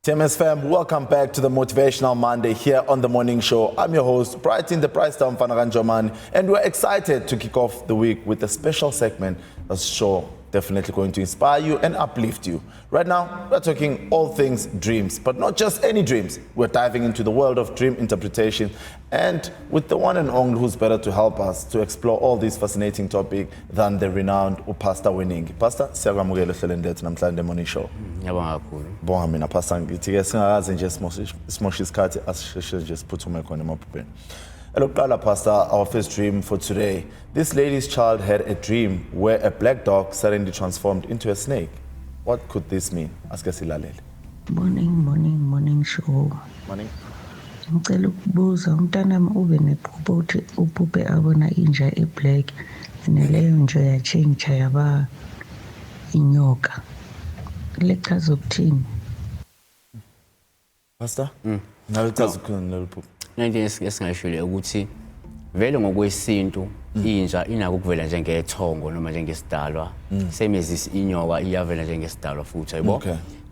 TMS fam, welcome back to the Motivational Monday here on the Morning Show. I'm your host, Brighton the Price Down Fanagan Joman, and we're excited to kick off the week with a special segment that's sure definitely going to inspire you and uplift you. Right now, we're talking all things dreams, but not just any dreams. We're diving into the world of dream interpretation, and with the one and only who's better to help us to explore all these fascinating topics than the renowned Pastor Winning. Pastor, siyakwamukela ehlelweni lethu namhlanje Morning Show. Ngiyabonga kakhulu. Bonga mina Pastor, ngithi-ke singakaze nje simoshe isikhathi asisheshe nje siphuthume khona emabhubheni. Elokuqala Pastor, our first dream for today. This lady's child had a dream where a black dog suddenly transformed into a snake. What could this mean? Asike silalele. Morning show. Morning. Ngicela ukubuza umntanami ube nephupho uthi uphuphe abona inja eblack neleyo nje yachange yaba inyoka. Lechaza ukuthini? Pastor? Ngabe chaza ukuthini lelo phupho? Into esingayishilo ukuthi vele ngokwesintu inja inako ukuvela njengethongo noma njengesidalwa semezisi inyoka iyavela njengesidalwa futhi yabo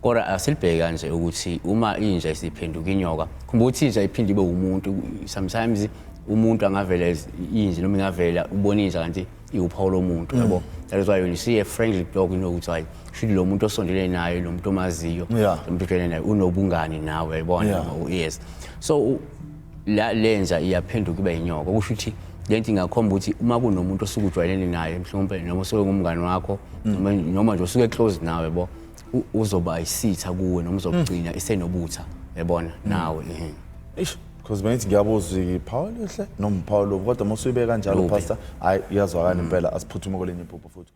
kodwa asilibheke kanje ukuthi uma inja isiphenduka inyoka kumbe ukuthi inja iphinde ibe umuntu sometimes umuntu angavela inja noma ingavela ubona inja kanti iwuphawu lomuntu yabo that is why when you see a friendly dog you know ukuthi hayi should lo muntu osondele naye lo muntu omaziyo lo muntu ojwayele naye unobungani nawe yabona yes so la lenza iyaphenduka ibe inyoka kusho ukuthi lento ingakhomba ukuthi uma kunomuntu osuke ujwayelene naye mhlawumbe noma usuke ngumngane wakho noma nje usuke close nawe yabo uzoba isitha kuwe noma uzogcina isenobutha yabona nawe because bengithi ngiyabuza iPaul ehle noma Paul kodwa mase uyibeka kanjalo Pastor hayi iyazwakala impela asiphuthume kolenye iphupho futhi